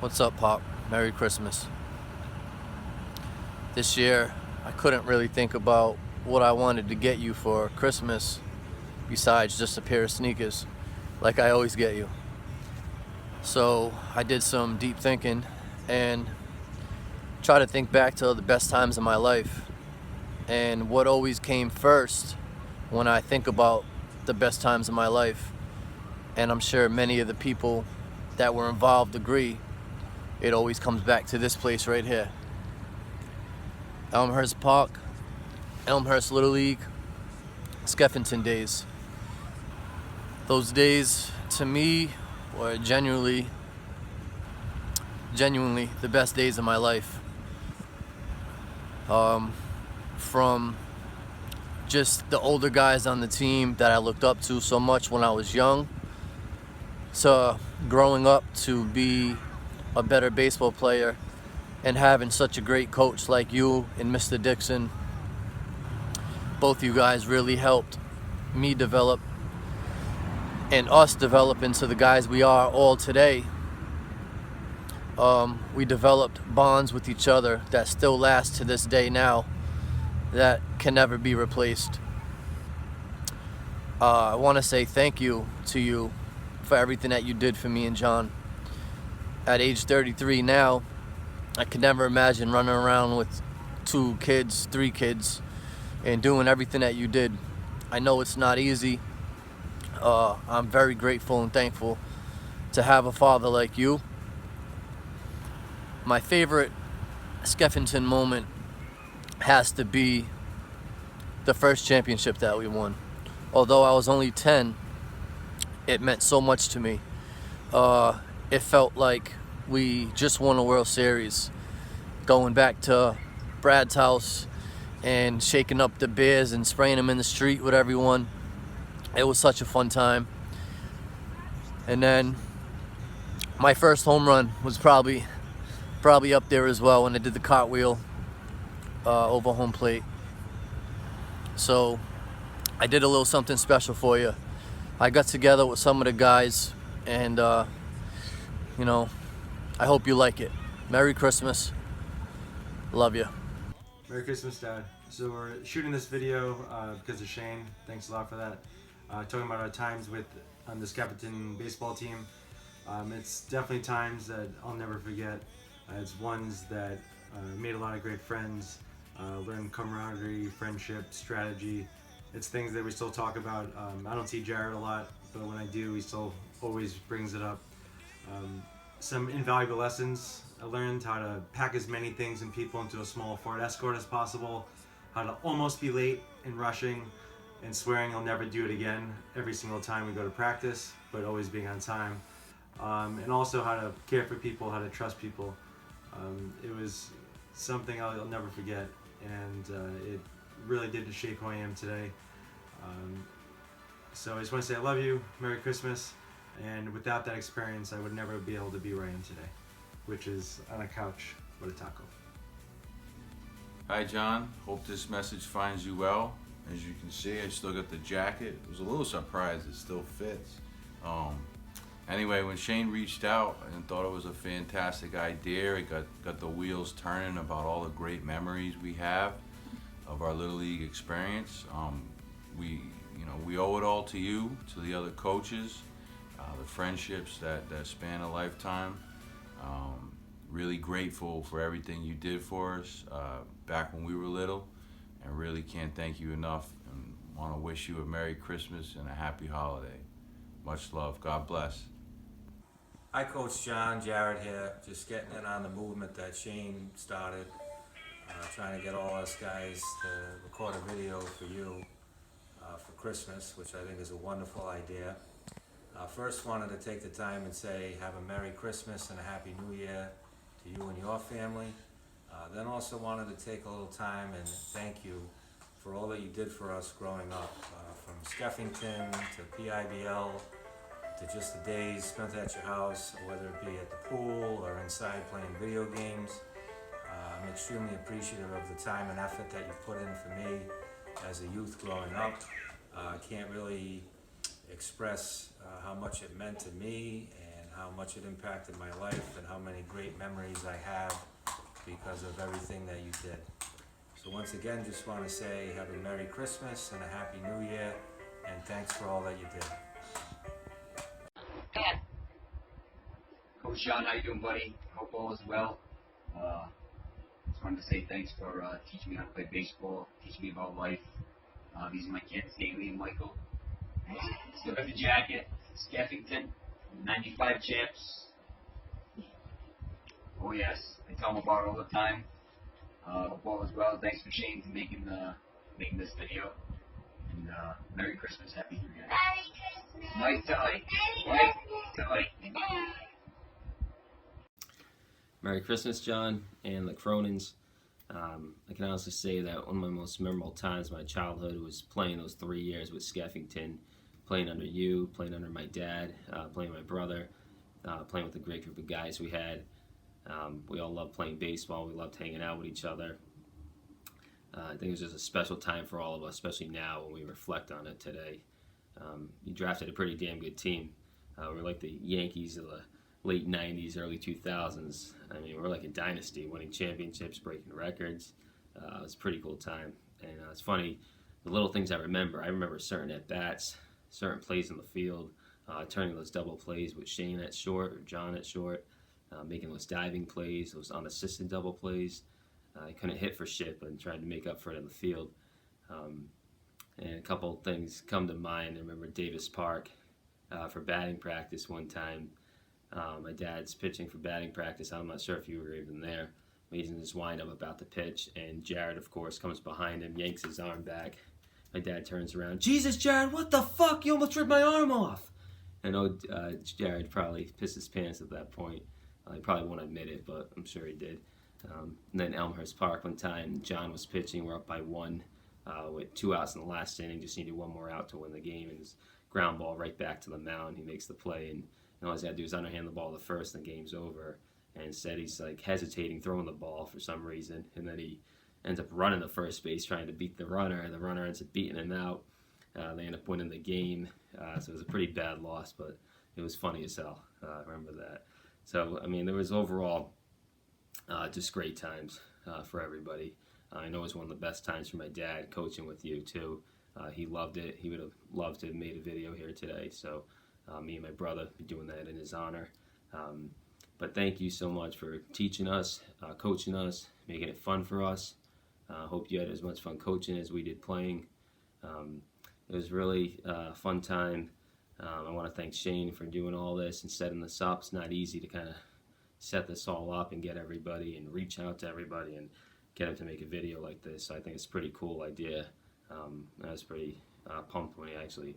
What's up, Pop? Merry Christmas. This year, I couldn't really think about what I wanted to get you for Christmas besides just a pair of sneakers, like I always get you. So I did some deep thinking and tried to think back to the best times of my life. And what always came first when I think about the best times of my life, and I'm sure many of the people that were involved agree, it always comes back to this place right here. Elmhurst Park, Elmhurst Little League, Skeffington days. Those days, to me, were genuinely the best days of my life. From just the older guys on the team that I looked up to so much when I was young, to growing up to be a better baseball player and having such a great coach like you and Mr. Dixon. Both you guys really helped me develop and us develop into the guys we are all today. We developed bonds with each other that still last to this day now, that can never be replaced. I want to say thank you to you for everything that you did for me and John. At age 33 now, I could never imagine running around with 2 kids, 3 kids, and doing everything that you did. I know it's not easy. I'm very grateful and thankful to have a father like you. My favorite Skeffington moment has to be the first championship that we won. Although I was only 10, it meant so much to me. It felt like we just won a World Series. Going back to Brad's house and shaking up the beers and spraying them in the street with everyone. It was such a fun time. And then my first home run was probably up there as well when I did the cartwheel over home plate. So I did a little something special for you. I got together with some of the guys, and I hope you like it. Merry Christmas. Love you. Merry Christmas, Dad. So we're shooting this video because of Shane. Thanks a lot for that. Talking about our times on the Skeffington baseball team. It's definitely times that I'll never forget. It's ones that made a lot of great friends, learned camaraderie, friendship, strategy. It's things that we still talk about. I don't see Jared a lot, but when I do, he still always brings it up. Some invaluable lessons. I learned how to pack as many things and people into a small Ford Escort as possible, how to almost be late and rushing and swearing I'll never do it again every single time we go to practice, but always being on time. And also how to care for people, how to trust people. It was something I'll never forget, and it really did shape who I am today. So I just want to say I love you, Merry Christmas, and without that experience I would never be able to be where I am today, which is on a couch with a taco. Hi John, hope this message finds you well. As you can see, I still got the jacket. I was a little surprised it still fits. Anyway, when Shane reached out and thought it was a fantastic idea, it got the wheels turning about all the great memories we have of our Little League experience. We owe it all to you, to the other coaches, the friendships that span a lifetime. Really grateful for everything you did for us back when we were little, and really can't thank you enough, and want to wish you a Merry Christmas and a Happy Holiday. Much love. God bless. Hi Coach John, Jared here, just getting in on the movement that Shane started, trying to get all us guys to record a video for you for Christmas, which I think is a wonderful idea. First wanted to take the time and say have a Merry Christmas and a Happy New Year to you and your family. Then also wanted to take a little time and thank you for all that you did for us growing up, from Skeffington to PIBL, to just the days spent at your house, whether it be at the pool or inside playing video games. I'm extremely appreciative of the time and effort that you put in for me as a youth growing up. I can't really express how much it meant to me and how much it impacted my life and how many great memories I have because of everything that you did. So once again, just want to say have a Merry Christmas and a Happy New Year, and thanks for all that you did. Coach John, how you doing, buddy? Hope all is well. Just wanted to say thanks for teaching me how to play baseball, teaching me about life. These are my kids, Haley and Michael. Still got the jacket, Skeffington, 95 champs. Oh yes, I tell them about it all the time. Hope all is well. Thanks for Shane for making this video. And Merry Christmas, Happy New Year. Merry Christmas. Nice tie. Right? Tie. Merry Christmas, John, and the Cronins. I can honestly say that one of my most memorable times of my childhood was playing those 3 years with Skeffington, playing under you, playing under my dad, playing with my brother, playing with a great group of guys we had. We all loved playing baseball. We loved hanging out with each other. I think it was just a special time for all of us, especially now when we reflect on it today. You drafted a pretty damn good team. We're like the Yankees of the late 90s, early 2000s. I mean, we're like a dynasty, winning championships, breaking records. It was a pretty cool time. And it's funny, the little things I remember certain at-bats, certain plays in the field, turning those double plays with Shane at short or John at short, making those diving plays, those unassisted double plays. I couldn't hit for shit, but tried to make up for it in the field. And a couple things come to mind. I remember Davis Park for batting practice one time. My dad's pitching for batting practice. I'm not sure if you were even there. He's in his windup about to pitch, and Jared, of course, comes behind him, yanks his arm back. My dad turns around, Jesus, Jared, what the fuck? You almost ripped my arm off. I know Jared probably pissed his pants at that point. He probably won't admit it, but I'm sure he did. And then Elmhurst Park one time, John was pitching. We're up by 1 with 2 outs in the last inning. Just needed 1 more out to win the game. And his ground ball right back to the mound. He makes the play, and all he's got to do is underhand the ball to first, and the game's over. And instead, he's like hesitating, throwing the ball for some reason, and then he ends up running to first base, trying to beat the runner, and the runner ends up beating him out. They end up winning the game, so it was a pretty bad loss, but it was funny as hell. I remember that. So, I mean, there was overall just great times for everybody. I know it was one of the best times for my dad coaching with you, too. He loved it. He would have loved to have made a video here today, so me and my brother be doing that in his honor. But thank you so much for teaching us, coaching us, making it fun for us. Hope you had as much fun coaching as we did playing. It was really a fun time. I want to thank Shane for doing all this and setting this up. It's not easy to kind of set this all up and get everybody and reach out to everybody and get them to make a video like this. So I think it's a pretty cool idea. I was pretty pumped when he actually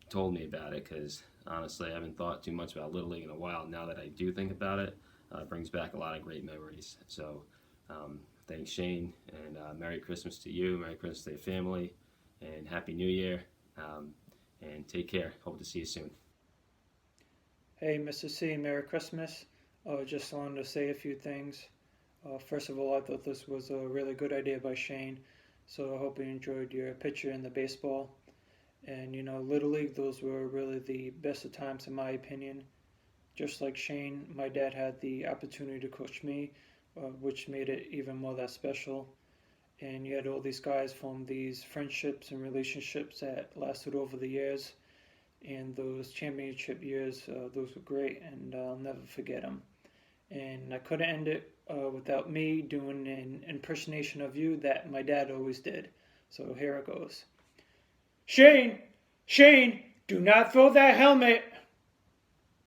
told me about it, because honestly I haven't thought too much about Little League in a while. Now that I do think about it, it brings back a lot of great memories. So thanks, Shane, and Merry Christmas to you, Merry Christmas to your family, and Happy New Year, and take care. Hope to see you soon. Hey, Mr. C, Merry Christmas. Just wanted to say a few things. First of all, I thought this was a really good idea by Shane, so I hope you enjoyed your picture in the baseball. And, you know, Little League, those were really the best of times in my opinion. Just like Shane, my dad had the opportunity to coach me, which made it even more that special. And you had all these guys form these friendships and relationships that lasted over the years. And those championship years, those were great, and I'll never forget them. And I couldn't end it without me doing an impersonation of you that my dad always did. So here it goes. Shane, do not throw that helmet.